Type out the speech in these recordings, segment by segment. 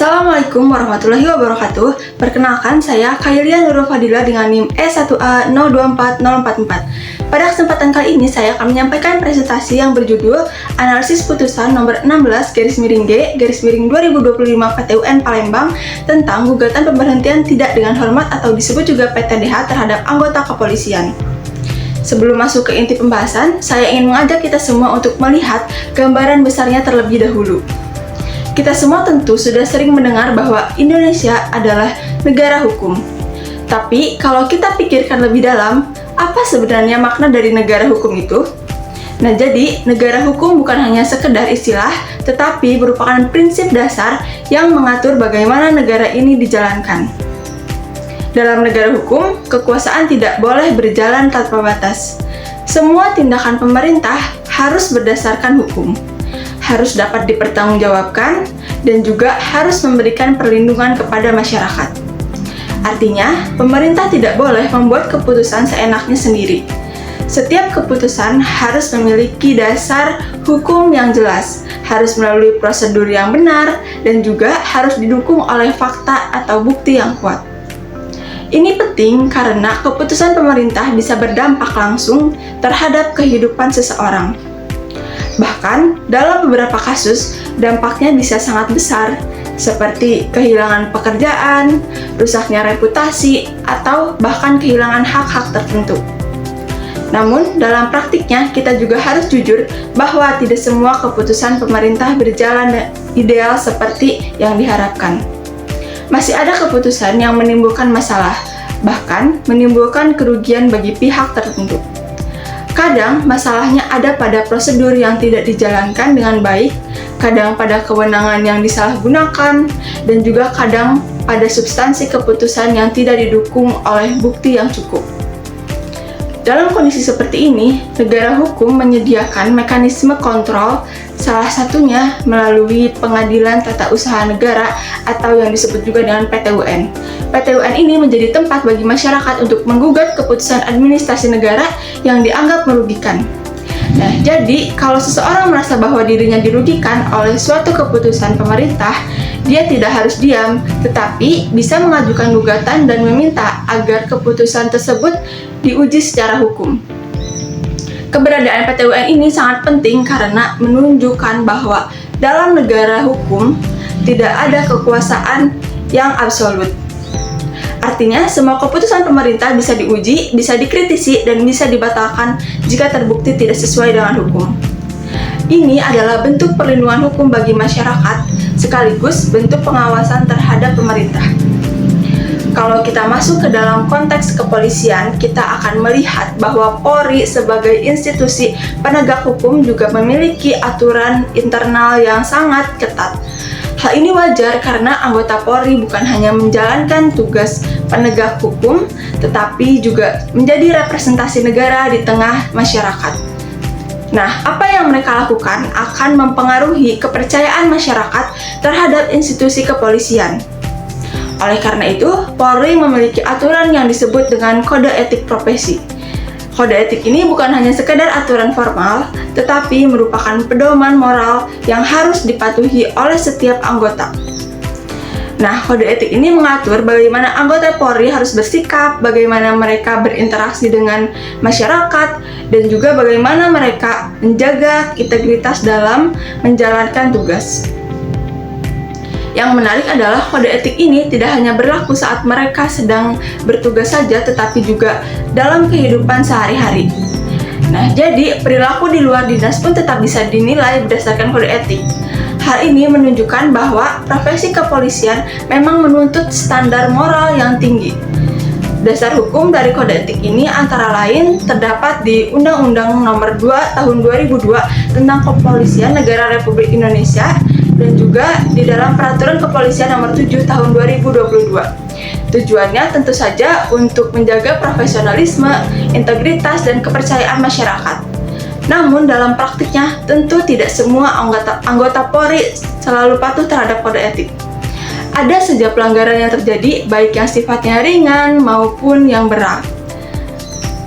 Assalamualaikum warahmatullahi wabarakatuh. Perkenalkan, saya Kailia Nurul Fadila dengan NIM E1A024044. Pada kesempatan kali ini, saya akan menyampaikan presentasi yang berjudul Analisis Putusan Nomor 16-G-2025 PTUN Palembang tentang gugatan pemberhentian tidak dengan hormat atau disebut juga PTDH terhadap anggota kepolisian. Sebelum masuk ke inti pembahasan, saya ingin mengajak kita semua untuk melihat gambaran besarnya terlebih dahulu. Kita semua tentu sudah sering mendengar bahwa Indonesia adalah negara hukum. Tapi kalau kita pikirkan lebih dalam, apa sebenarnya makna dari negara hukum itu? Nah, jadi negara hukum bukan hanya sekedar istilah, tetapi merupakan prinsip dasar yang mengatur bagaimana negara ini dijalankan. Dalam negara hukum, kekuasaan tidak boleh berjalan tanpa batas. Semua tindakan pemerintah harus berdasarkan hukum, harus dapat dipertanggungjawabkan, dan juga harus memberikan perlindungan kepada masyarakat. Artinya, pemerintah tidak boleh membuat keputusan seenaknya sendiri. Setiap keputusan harus memiliki dasar hukum yang jelas, harus melalui prosedur yang benar, dan juga harus didukung oleh fakta atau bukti yang kuat. Ini penting karena keputusan pemerintah bisa berdampak langsung terhadap kehidupan seseorang. Bahkan, dalam beberapa kasus, dampaknya bisa sangat besar, seperti kehilangan pekerjaan, rusaknya reputasi, atau bahkan kehilangan hak-hak tertentu. Namun, dalam praktiknya, kita juga harus jujur bahwa tidak semua keputusan pemerintah berjalan ideal seperti yang diharapkan. Masih ada keputusan yang menimbulkan masalah, bahkan menimbulkan kerugian bagi pihak tertentu. Kadang masalahnya ada pada prosedur yang tidak dijalankan dengan baik, kadang pada kewenangan yang disalahgunakan, dan juga kadang pada substansi keputusan yang tidak didukung oleh bukti yang cukup. Dalam kondisi seperti ini, negara hukum menyediakan mekanisme kontrol, salah satunya melalui Pengadilan Tata Usaha Negara atau yang disebut juga dengan PTUN. PTUN ini menjadi tempat bagi masyarakat untuk menggugat keputusan administrasi negara yang dianggap merugikan. Nah, jadi kalau seseorang merasa bahwa dirinya dirugikan oleh suatu keputusan pemerintah, dia tidak harus diam, tetapi bisa mengajukan gugatan dan meminta agar keputusan tersebut diuji secara hukum. Keberadaan PTUN ini sangat penting karena menunjukkan bahwa dalam negara hukum tidak ada kekuasaan yang absolut. Artinya, semua keputusan pemerintah bisa diuji, bisa dikritisi, dan bisa dibatalkan jika terbukti tidak sesuai dengan hukum. Ini adalah bentuk perlindungan hukum bagi masyarakat, sekaligus bentuk pengawasan terhadap pemerintah. Kalau kita masuk ke dalam konteks kepolisian, kita akan melihat bahwa Polri sebagai institusi penegak hukum juga memiliki aturan internal yang sangat ketat. Hal ini wajar karena anggota Polri bukan hanya menjalankan tugas penegak hukum, tetapi juga menjadi representasi negara di tengah masyarakat. Nah, apa yang mereka lakukan akan mempengaruhi kepercayaan masyarakat terhadap institusi kepolisian. Oleh karena itu, Polri memiliki aturan yang disebut dengan Kode Etik Profesi. Kode etik ini bukan hanya sekedar aturan formal, tetapi merupakan pedoman moral yang harus dipatuhi oleh setiap anggota. Nah, kode etik ini mengatur bagaimana anggota Polri harus bersikap, bagaimana mereka berinteraksi dengan masyarakat, dan juga bagaimana mereka menjaga integritas dalam menjalankan tugas. Yang menarik adalah kode etik ini tidak hanya berlaku saat mereka sedang bertugas saja, tetapi juga dalam kehidupan sehari-hari. Nah, jadi perilaku di luar dinas pun tetap bisa dinilai berdasarkan kode etik. Hal ini menunjukkan bahwa profesi kepolisian memang menuntut standar moral yang tinggi. Dasar hukum dari kode etik ini antara lain terdapat di Undang-Undang Nomor 2 Tahun 2002 tentang Kepolisian Negara Republik Indonesia, dan juga di dalam Peraturan Kepolisian Nomor 7 Tahun 2022. Tujuannya tentu saja untuk menjaga profesionalisme, integritas, dan kepercayaan masyarakat. Namun dalam praktiknya tentu tidak semua anggota Polri selalu patuh terhadap kode etik. Ada saja pelanggaran yang terjadi, baik yang sifatnya ringan maupun yang berat.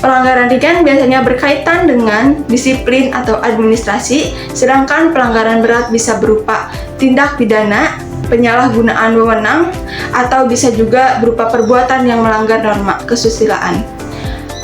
Pelanggaran ringan biasanya berkaitan dengan disiplin atau administrasi, sedangkan pelanggaran berat bisa berupa tindak pidana penyalahgunaan wewenang, atau bisa juga berupa perbuatan yang melanggar norma kesusilaan.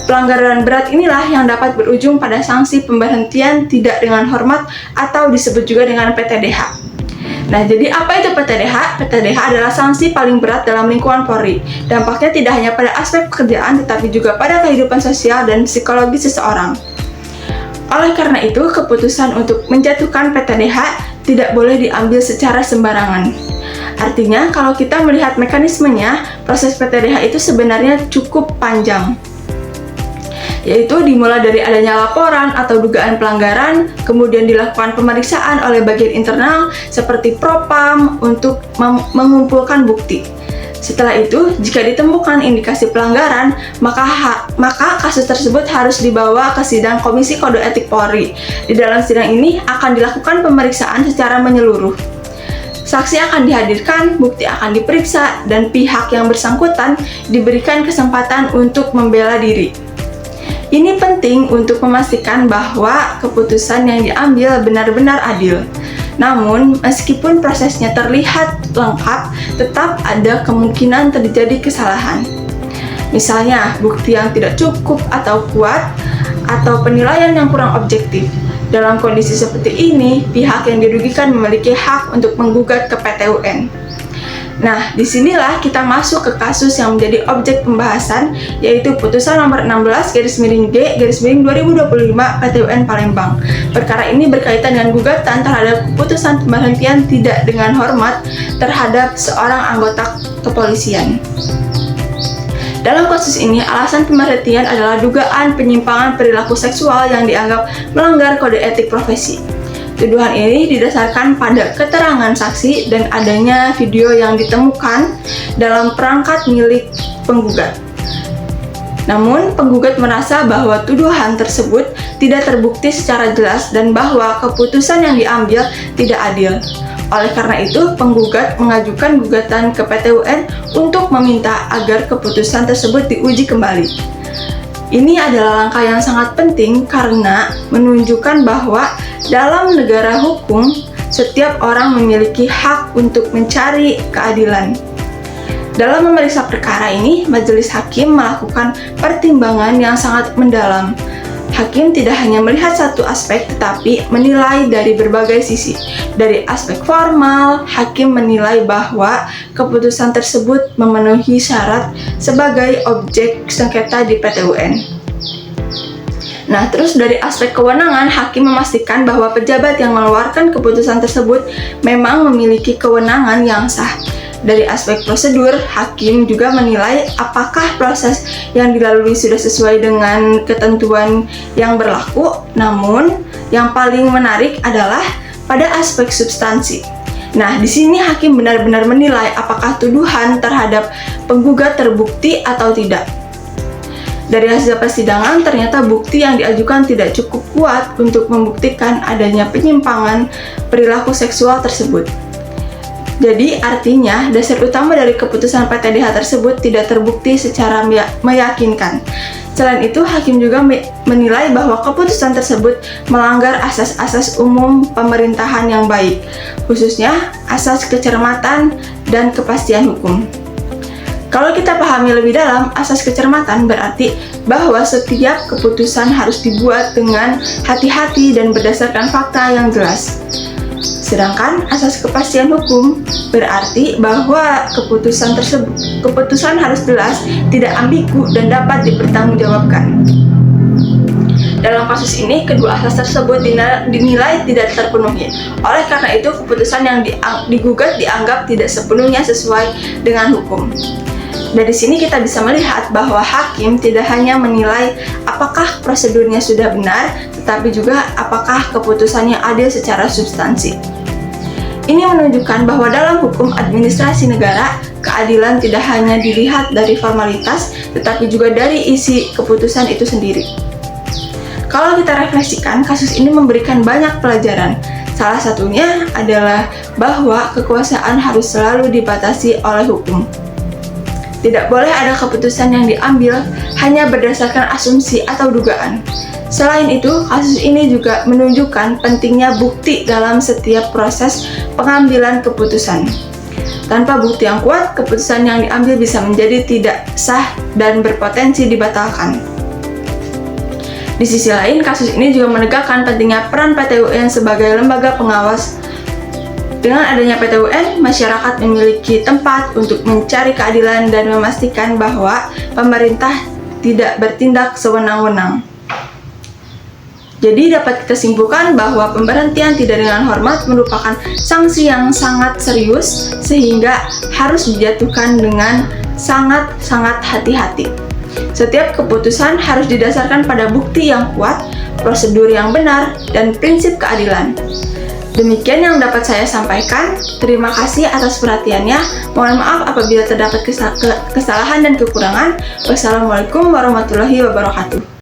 Pelanggaran berat inilah yang dapat berujung pada sanksi pemberhentian tidak dengan hormat atau disebut juga dengan PTDH. Nah, jadi apa itu PTDH? PTDH adalah sanksi paling berat dalam lingkungan Polri. Dampaknya tidak hanya pada aspek pekerjaan, tetapi juga pada kehidupan sosial dan psikologis seseorang. Oleh karena itu, keputusan untuk menjatuhkan PTDH tidak boleh diambil secara sembarangan. Artinya, kalau kita melihat mekanismenya, proses PTDH itu sebenarnya cukup panjang, yaitu dimulai dari adanya laporan atau dugaan pelanggaran, kemudian dilakukan pemeriksaan oleh bagian internal seperti Propam untuk mengumpulkan bukti. Setelah itu, jika ditemukan indikasi pelanggaran, maka kasus tersebut harus dibawa ke sidang Komisi Kode Etik Polri. Di dalam sidang ini akan dilakukan pemeriksaan secara menyeluruh. Saksi akan dihadirkan, bukti akan diperiksa, dan pihak yang bersangkutan diberikan kesempatan untuk membela diri. Ini penting untuk memastikan bahwa keputusan yang diambil benar-benar adil. Namun, meskipun prosesnya terlihat lengkap, tetap ada kemungkinan terjadi kesalahan. Misalnya, bukti yang tidak cukup atau kuat, atau penilaian yang kurang objektif. Dalam kondisi seperti ini, pihak yang dirugikan memiliki hak untuk menggugat ke PT UN. Nah, disinilah kita masuk ke kasus yang menjadi objek pembahasan, yaitu putusan nomor 16/G/2025 PT UN Palembang. Perkara ini berkaitan dengan gugatan terhadap keputusan pemberhentian tidak dengan hormat terhadap seorang anggota kepolisian. Dalam kasus ini, alasan pemberhentian adalah dugaan penyimpangan perilaku seksual yang dianggap melanggar kode etik profesi. Tuduhan ini didasarkan pada keterangan saksi dan adanya video yang ditemukan dalam perangkat milik penggugat. Namun, penggugat merasa bahwa tuduhan tersebut tidak terbukti secara jelas dan bahwa keputusan yang diambil tidak adil. Oleh karena itu, penggugat mengajukan gugatan ke PT UN untuk meminta agar keputusan tersebut diuji kembali. Ini adalah langkah yang sangat penting karena menunjukkan bahwa dalam negara hukum, setiap orang memiliki hak untuk mencari keadilan. Dalam memeriksa perkara ini, majelis hakim melakukan pertimbangan yang sangat mendalam. Hakim tidak hanya melihat satu aspek, tetapi menilai dari berbagai sisi. Dari aspek formal, hakim menilai bahwa keputusan tersebut memenuhi syarat sebagai objek sengketa di PT UN. Nah, terus dari aspek kewenangan, hakim memastikan bahwa pejabat yang mengeluarkan keputusan tersebut memang memiliki kewenangan yang sah. Dari aspek prosedur, hakim juga menilai apakah proses yang dilalui sudah sesuai dengan ketentuan yang berlaku. Namun, yang paling menarik adalah pada aspek substansi. Nah, di sini hakim benar-benar menilai apakah tuduhan terhadap penggugat terbukti atau tidak. Dari hasil persidangan, ternyata bukti yang diajukan tidak cukup kuat untuk membuktikan adanya penyimpangan perilaku seksual tersebut. Jadi, artinya dasar utama dari keputusan PTDH tersebut tidak terbukti secara meyakinkan. Selain itu, hakim juga menilai bahwa keputusan tersebut melanggar asas-asas umum pemerintahan yang baik, khususnya asas kecermatan dan kepastian hukum. Kalau kita pahami lebih dalam, asas kecermatan berarti bahwa setiap keputusan harus dibuat dengan hati-hati dan berdasarkan fakta yang jelas. Sedangkan asas kepastian hukum berarti bahwa keputusan harus jelas, tidak ambigu, dan dapat dipertanggungjawabkan. Dalam kasus ini, kedua asas tersebut dinilai tidak terpenuhi. Oleh karena itu, keputusan yang digugat dianggap tidak sepenuhnya sesuai dengan hukum. Dari sini kita bisa melihat bahwa hakim tidak hanya menilai apakah prosedurnya sudah benar, tetapi juga apakah keputusannya adil secara substansi. Ini menunjukkan bahwa dalam hukum administrasi negara, keadilan tidak hanya dilihat dari formalitas, tetapi juga dari isi keputusan itu sendiri. Kalau kita refleksikan, kasus ini memberikan banyak pelajaran. Salah satunya adalah bahwa kekuasaan harus selalu dibatasi oleh hukum. Tidak boleh ada keputusan yang diambil hanya berdasarkan asumsi atau dugaan. Selain itu, kasus ini juga menunjukkan pentingnya bukti dalam setiap proses pengambilan keputusan. Tanpa bukti yang kuat, keputusan yang diambil bisa menjadi tidak sah dan berpotensi dibatalkan. Di sisi lain, kasus ini juga menegakkan pentingnya peran PT UN sebagai lembaga pengawas. Dengan adanya PT UN, masyarakat memiliki tempat untuk mencari keadilan dan memastikan bahwa pemerintah tidak bertindak sewenang-wenang. Jadi dapat kita simpulkan bahwa pemberhentian tidak dengan hormat merupakan sanksi yang sangat serius sehingga harus dijatuhkan dengan sangat-sangat hati-hati. Setiap keputusan harus didasarkan pada bukti yang kuat, prosedur yang benar, dan prinsip keadilan. Demikian yang dapat saya sampaikan. Terima kasih atas perhatiannya. Mohon maaf apabila terdapat kesalahan dan kekurangan. Wassalamualaikum warahmatullahi wabarakatuh.